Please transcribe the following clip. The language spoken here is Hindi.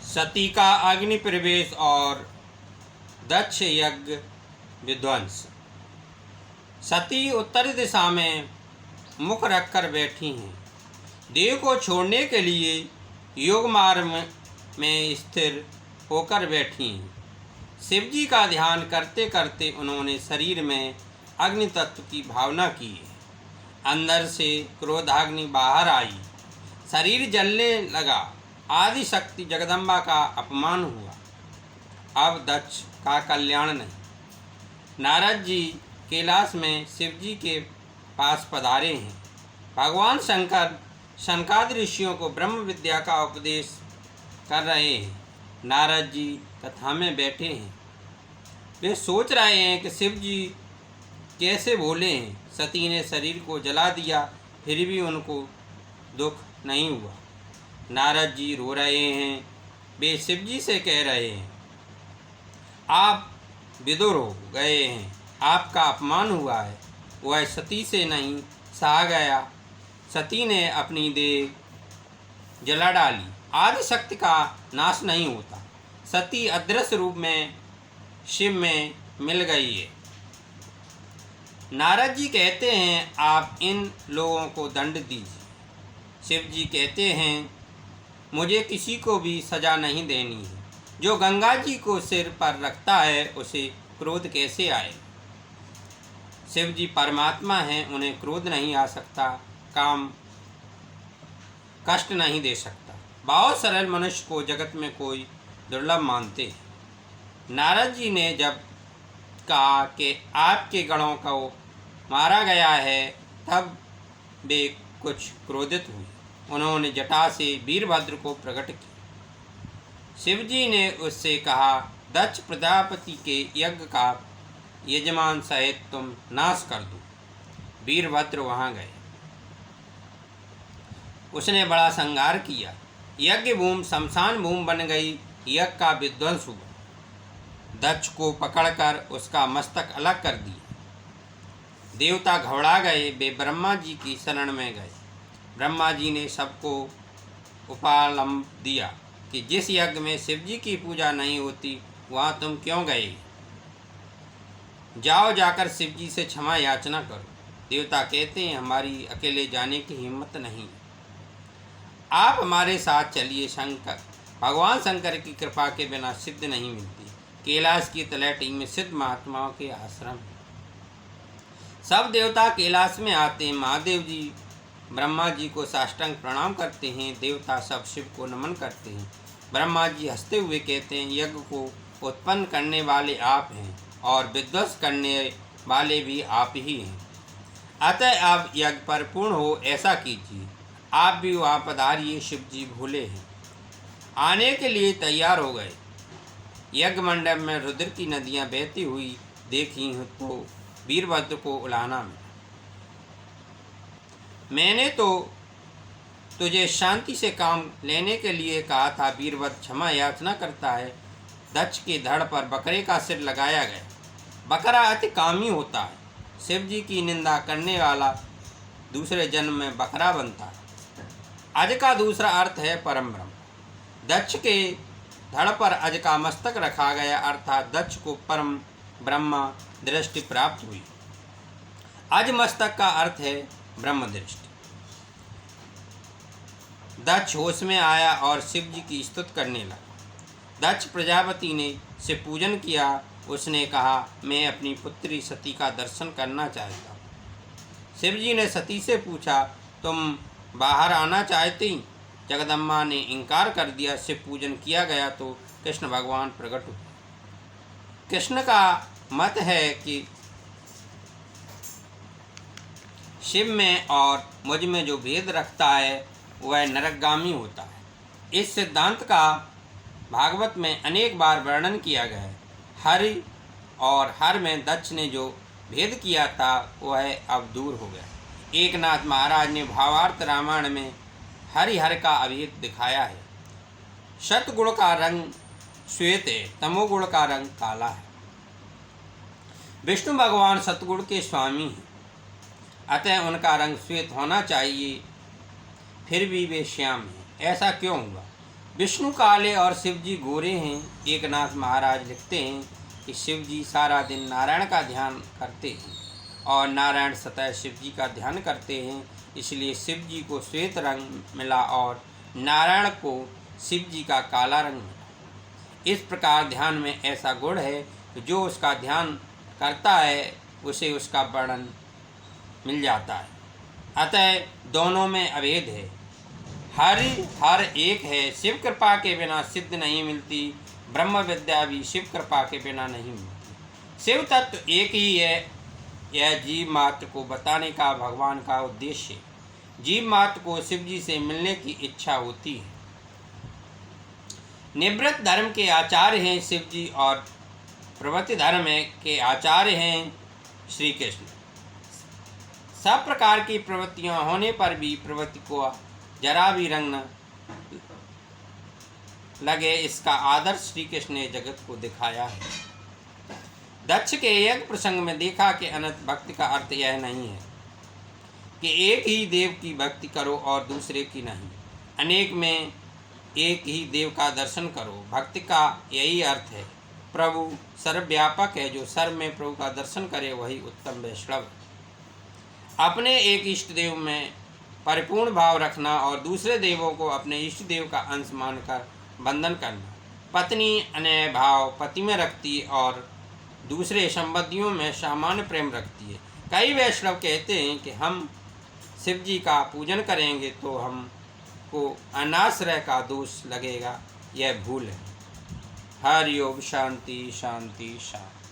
सती का अग्नि प्रवेश और दक्ष यज्ञ विध्वंस। सती उत्तर दिशा में मुख रखकर बैठी हैं। देह को छोड़ने के लिए योग मार्ग में स्थिर होकर बैठी हैं। शिवजी का ध्यान करते करते उन्होंने शरीर में अग्नि तत्व की भावना की है। अंदर से क्रोधाग्नि बाहर आई, शरीर जलने लगा। आदि शक्ति जगदम्बा का अपमान हुआ। अब दक्ष का कल्याण नहीं। नारद जी कैलाश में शिवजी के पास पधारे हैं। भगवान शंकर शनकादि ऋषियों को ब्रह्म विद्या का उपदेश कर रहे हैं। नारद जी कथा में बैठे हैं। वे सोच रहे हैं कि शिव जी कैसे भोले हैं। सती ने शरीर को जला दिया, फिर भी उनको दुख नहीं हुआ। नारद जी रो रहे हैं। वे शिव जी से कह रहे हैं, आप विदुर हो गए हैं, आपका अपमान हुआ है। वह सती से नहीं सहा गया। सती ने अपनी देह जला डाली। आदि शक्ति का नाश नहीं होता। सती अदृश्य रूप में शिव में मिल गई है। नारद जी कहते हैं, आप इन लोगों को दंड दीजिए। शिव जी कहते हैं, मुझे किसी को भी सजा नहीं देनी है। जो गंगा जी को सिर पर रखता है उसे क्रोध कैसे आए। शिव जी परमात्मा हैं, उन्हें क्रोध नहीं आ सकता, काम कष्ट नहीं दे सकता। बहुत सरल मनुष्य को जगत में कोई दुर्लभ मानते हैं। नारद जी ने जब कहा कि आपके गणों को मारा गया है, तब वे कुछ क्रोधित हुए। उन्होंने जटा से वीरभद्र को प्रकट किया। शिवजी ने उससे कहा, दक्ष प्रजापति के यज्ञ का यजमान सहित तुम नाश कर दो। वीरभद्र वहाँ गए। उसने बड़ा संहार किया। यज्ञ भूमि शमशान भूमि बन गई। यज्ञ का विध्वंस हुआ। दक्ष को पकड़कर उसका मस्तक अलग कर दिया। देवता घबरा गए। वे ब्रह्मा जी की शरण में गए। ब्रह्मा जी ने सबको उपालंब दिया कि जिस यज्ञ में शिवजी की पूजा नहीं होती वहाँ तुम क्यों गए। जाओ, जाकर शिवजी से क्षमा याचना करो। देवता कहते हैं, हमारी अकेले जाने की हिम्मत नहीं, आप हमारे साथ चलिए। शंकर भगवान शंकर की कृपा के बिना सिद्ध नहीं मिलती। कैलाश की तलहटी में सिद्ध महात्माओं के आश्रम। सब देवता कैलाश में आते हैं। महादेव जी ब्रह्मा जी को साष्टांग प्रणाम करते हैं। देवता सब शिव को नमन करते हैं। ब्रह्मा जी हंसते हुए कहते हैं, यज्ञ को उत्पन्न करने वाले आप हैं और विध्वंस करने वाले भी आप ही हैं। अतः अब यज्ञ पर पूर्ण हो ऐसा कीजिए। आप भी वहाँ पधारिए। शिव जी भोले हैं, आने के लिए तैयार हो गए। यज्ञ मंडप में रुद्र की नदियाँ बहती हुई देखी तो वीरभद्र को उलाहना मिला। मैंने तो तुझे शांति से काम लेने के लिए कहा था। वीरभद्र क्षमा याचना करता है। दक्ष के धड़ पर बकरे का सिर लगाया गया। बकरा अति कामी होता है। शिव जी की निंदा करने वाला दूसरे जन्म में बकरा बनता है। अज का दूसरा अर्थ है परम ब्रह्म। दक्ष के धड़ पर अज का मस्तक रखा गया, अर्थात दक्ष को परम ब्रह्मा दृष्टि प्राप्त हुई। अज मस्तक का अर्थ है ब्रह्म दृष्टि। दक्ष होश में आया और शिव जी की स्तुति करने लगा। दक्ष प्रजापति ने शिव पूजन किया। उसने कहा, मैं अपनी पुत्री सती का दर्शन करना चाहता हूँ। शिव जी ने सती से पूछा, तुम बाहर आना चाहती। जगदम्बा ने इनकार कर दिया। शिव पूजन किया गया तो कृष्ण भगवान प्रकट हुए। कृष्ण का मत है कि शिव में और मुझ में जो भेद रखता है वह नरकगामी होता है। इस सिद्धांत का भागवत में अनेक बार वर्णन किया गया है। हरि और हर में दक्ष ने जो भेद किया था वह अब दूर हो गया। एकनाथ महाराज ने भावार्थ रामायण में हरिहर का अभेद दिखाया है। सतगुण का रंग श्वेत है, तमोगुण का रंग काला है। विष्णु भगवान सतगुण के स्वामी हैं, अतः उनका रंग श्वेत होना चाहिए, फिर भी वे श्याम हैं। ऐसा क्यों हुआ? विष्णु काले और शिव जी गोरे हैं। एकनाथ महाराज लिखते हैं कि शिव जी सारा दिन नारायण का ध्यान करते हैं और नारायण सतह शिव जी का ध्यान करते हैं, इसलिए शिव जी को श्वेत रंग मिला और नारायण को शिव जी का काला रंग मिला। इस प्रकार ध्यान में ऐसा गुण है कि जो उसका ध्यान करता है उसे उसका वर्णन मिल जाता है। अतः दोनों में अभेद है। हर एक है। शिव कृपा के बिना सिद्ध नहीं मिलती, ब्रह्म विद्या भी शिव कृपा के बिना नहीं मिलती। शिव तत्व एक ही है। यह जीव मात्र को बताने का भगवान का उद्देश्य है। जीव मात्र को शिव जी से मिलने की इच्छा होती है। निवृत्त धर्म के आचार्य हैं शिव जी और प्रवृत्ति धर्म के आचार्य हैं श्री कृष्ण। सब प्रकार की प्रवृत्तियां होने पर भी प्रवृत्ति को जरा भी रंग न लगे, इसका आदर्श श्री कृष्ण ने जगत को दिखाया है। दक्ष के यज्ञ प्रसंग में देखा कि अनंत भक्ति का अर्थ यह नहीं है कि एक ही देव की भक्ति करो और दूसरे की नहीं, अनेक में एक ही देव का दर्शन करो। भक्ति का यही अर्थ है। प्रभु सर्वव्यापक है। जो सर्व में प्रभु का दर्शन करे वही उत्तम वैष्णव है। अपने एक इष्ट देव में परिपूर्ण भाव रखना और दूसरे देवों को अपने इष्ट देव का अंश मानकर बंधन करना। पत्नी अन्य भाव पति में रखती और दूसरे संबंधियों में सामान्य प्रेम रखती है। कई वैष्णव कहते हैं कि हम शिव जी का पूजन करेंगे तो हमको अनाश्रय का दोष लगेगा। यह भूल है। हरि ओम। शांति शांति शांति।